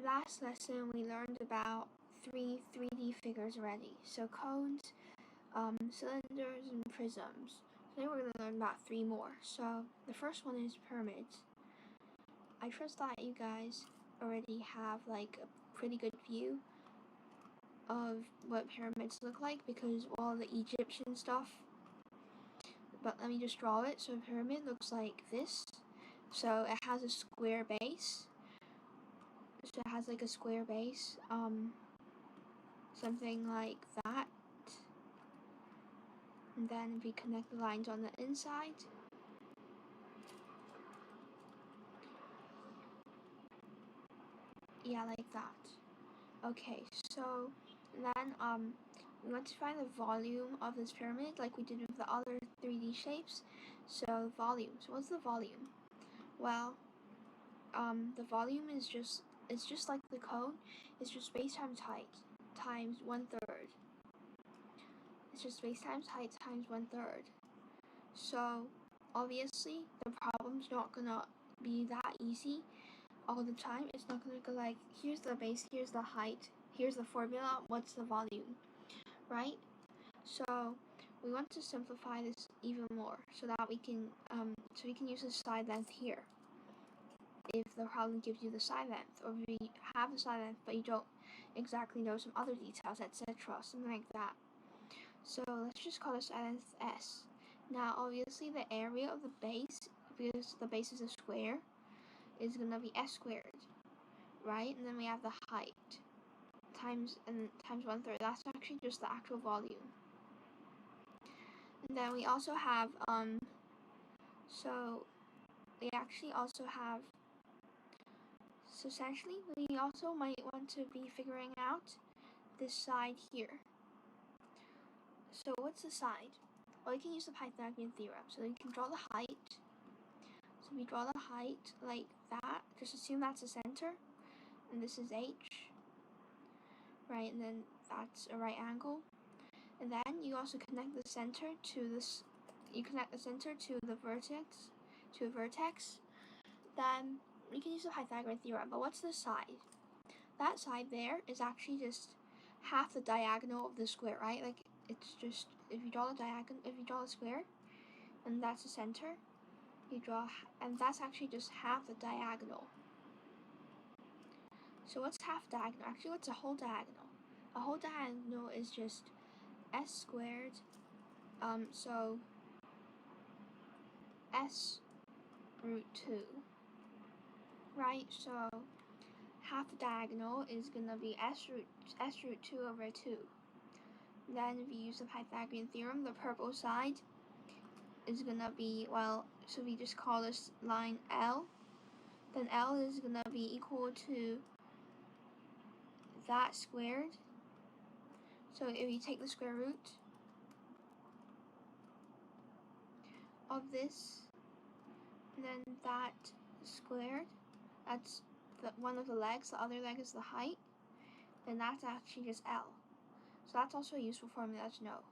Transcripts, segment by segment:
last lesson we learned about three 3D figures already. So cones, cylinders, and prisms. Today we're going to learn about three more. So the first one is pyramids. I trust that you guys already have like a pretty good view of what pyramids look like because of all the Egyptian stuff. But let me just draw it. So a pyramid looks like this. So it has a square base. So it has like a square base, something like that. And then we connect the lines on the inside. Yeah, like that. Okay, so then we want to find the volume of this pyramid like we did with the other 3D shapes. So volume. So what's the volume? Well, the volume is just like the cone. It's just base times height times 1/3. It's just base times height times 1/3. So obviously the problem's not gonna be that easy all the time. It's not gonna go like, here's the base, here's the height, here's the formula, what's the volume, right? So we want to simplify this even more so that we can use the side length here. If the problem gives you the side length, or if you have the side length but you don't exactly know some other details, etc., something like that. So let's just call the side length S. Now obviously the area of the base, because the base is a square, is gonna be S squared, right? And then we have the height times 1/3. That's actually just the actual volume. And then we also have so essentially we also might want to be figuring out this side here. So what's the side? Well, you can use the Pythagorean theorem. So you can draw the height. So we draw the height like that. Just assume that's the center, and this is H, right? And then that's a right angle. And then you also connect the center to this. You connect the center to the vertex, Then you can use the Pythagorean theorem. But what's the side? That side there is actually just half the diagonal of the square, right? Like it's just, if you draw the square, and that's the center, and that's actually just half the diagonal. So what's half diagonal? Actually, what's a whole diagonal? A whole diagonal is just S squared, so S root 2, right? So half the diagonal is gonna be S root 2 over 2. Then if you use the Pythagorean theorem, the purple side is gonna be, well, so we just call this line L. Then L is gonna be equal to that squared. So if you take the square root of this, and then that squared, that's one of the legs, the other leg is the height, then that's actually just L. So that's also a useful formula to know.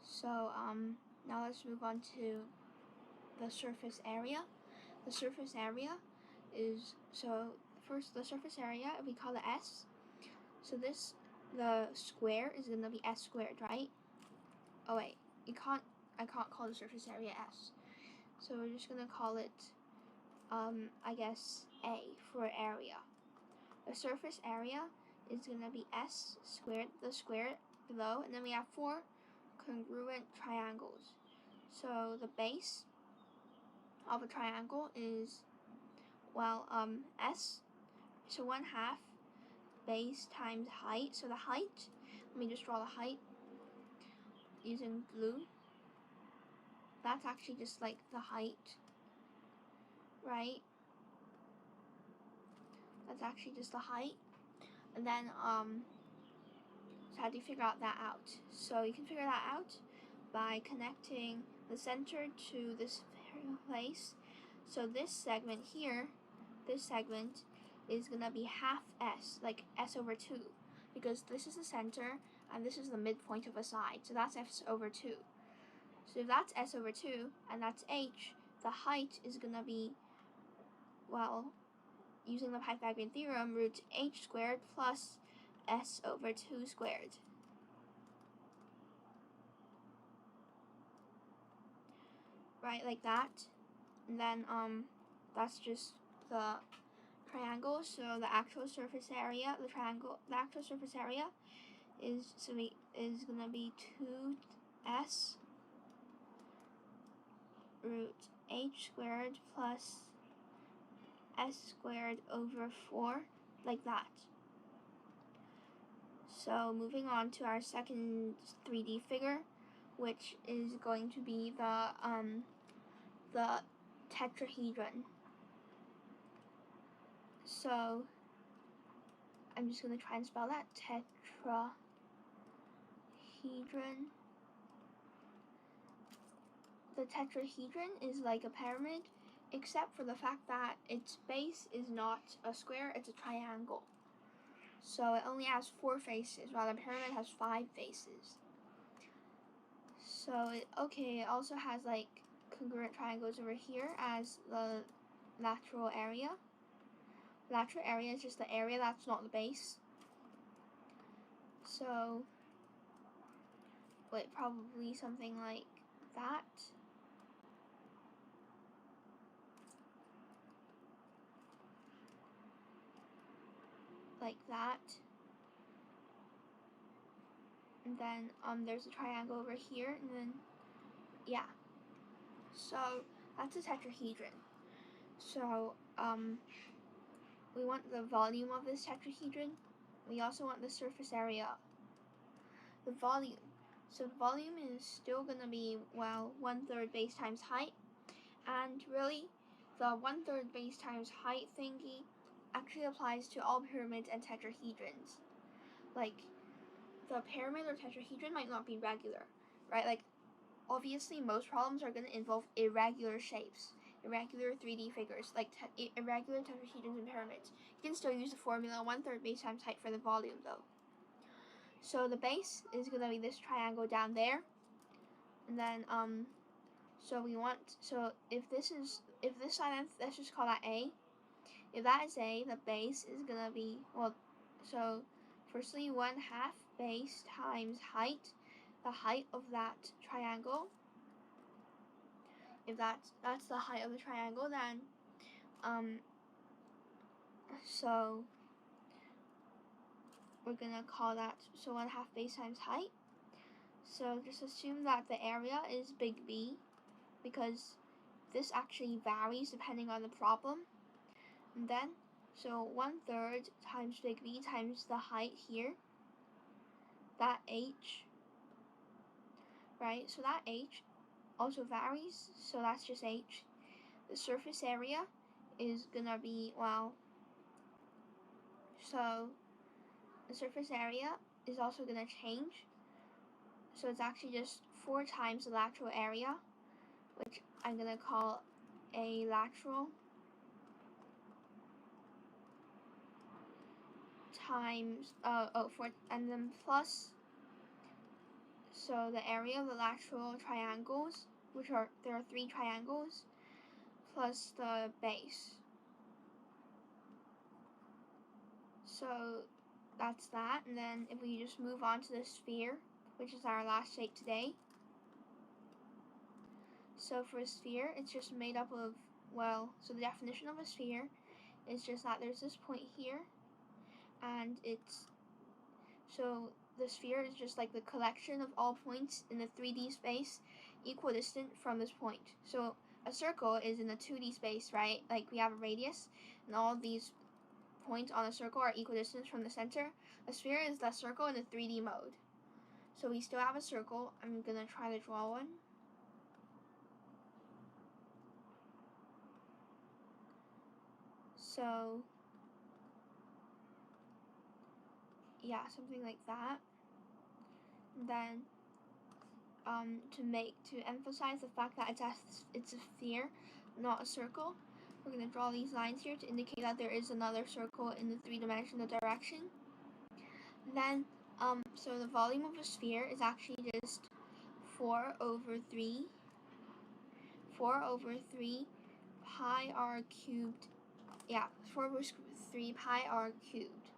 So now let's move on to the surface area. The surface area is, so first the surface area, we call it S. So the square is gonna be S squared, right? Oh wait, I can't call the surface area S. So we're just gonna call it I guess A for area. The surface area is gonna be S squared, the square below, and then we have 4 congruent triangles. So the base of a triangle is, well, S, so 1/2 base times height. So the height, let me just draw the height using blue. That's actually just like the height, right? That's actually just the height. And then so how do you figure that out? So you can figure that out by connecting the center to this place. So this segment here, this segment is gonna be half S, like S over 2, because this is the center and this is the midpoint of a side. So that's S over 2. So if that's S over 2 and that's H, the height is gonna be, well, using the Pythagorean theorem, root h squared plus s over 2 squared. Right, like that. And then that's just the triangle. So the actual surface area, the actual surface area is gonna be 2s root h squared plus s squared over 4, like that. So moving on to our second 3D figure, which is going to be the tetrahedron. So I'm just going to try and spell that, tetrahedron. The tetrahedron is like a pyramid, except for the fact that its base is not a square, it's a triangle. So it only has 4 faces, while the pyramid has 5 faces. So it also has like congruent triangles over here as the lateral area. Lateral area is just the area that's not the base. So probably something like that. Like that. And then there's a triangle over here, and then yeah. So that's a tetrahedron. So we want the volume of this tetrahedron. We also want the surface area. The volume. So the volume is still gonna be, well, 1/3 base times height. And really, the 1/3 base times height thingy actually applies to all pyramids and tetrahedrons. Like, the pyramid or tetrahedron might not be regular, right? Like, obviously, most problems are going to involve irregular shapes, irregular 3D figures, like irregular tetrahedrons and pyramids. You can still use the formula 1/3 base times height for the volume, though. So the base is going to be this triangle down there, and then so if this side, let's just call that A. If that is A, the base is going to be, well, so firstly 1/2 base times height, the height of that triangle. If that's the height of the triangle, then so we're gonna call that 1/2 base times height. So just assume that the area is big B, because this actually varies depending on the problem. And then so 1/3 times big B times the height here, that H, right? So that H also varies, so that's just H. The surface area is gonna be, well, so the surface area is also gonna change. So it's actually just 4 times the lateral area, which I'm gonna call a lateral, times and then plus, so the area of the lateral triangles, there are 3 triangles, plus the base. So that's that. And then if we just move on to the sphere, which is our last shape today. So for a sphere, it's just made up of, well, so the definition of a sphere is just that there's this point here, and so the sphere is just like the collection of all points in the 3D space equidistant from this point. So a circle is in the 2D space, right? Like we have a radius, and all of these points on a circle are equidistant from the center. A sphere is the circle in the 3D mode. So we still have a circle. I'm gonna try to draw one. So yeah, something like that. And then to emphasize the fact that it's a sphere, not a circle, we're gonna draw these lines here to indicate that there is another circle in the 3-dimensional direction. Then so the volume of a sphere is actually just 4 over 3 pi r cubed Yeah, 4/3 pi r cubed.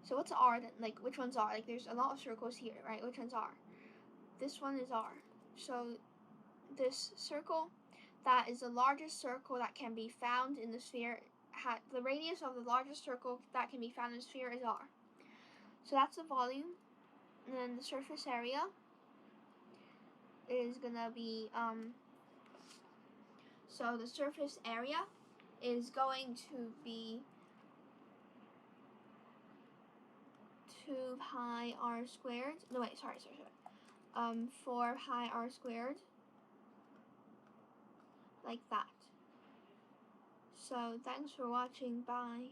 So what's r then? Like, which one's r? Like, there's a lot of circles here, right? Which one's r? This one is r. So this circle, that is the largest circle that can be found in the sphere. The radius of the largest circle that can be found in the sphere is r. So that's the volume. And then the surface area is gonna be, so the surface area is going to be 2 pi r squared. No, wait, sorry. 4 pi r squared, like that. So thanks for watching. Bye.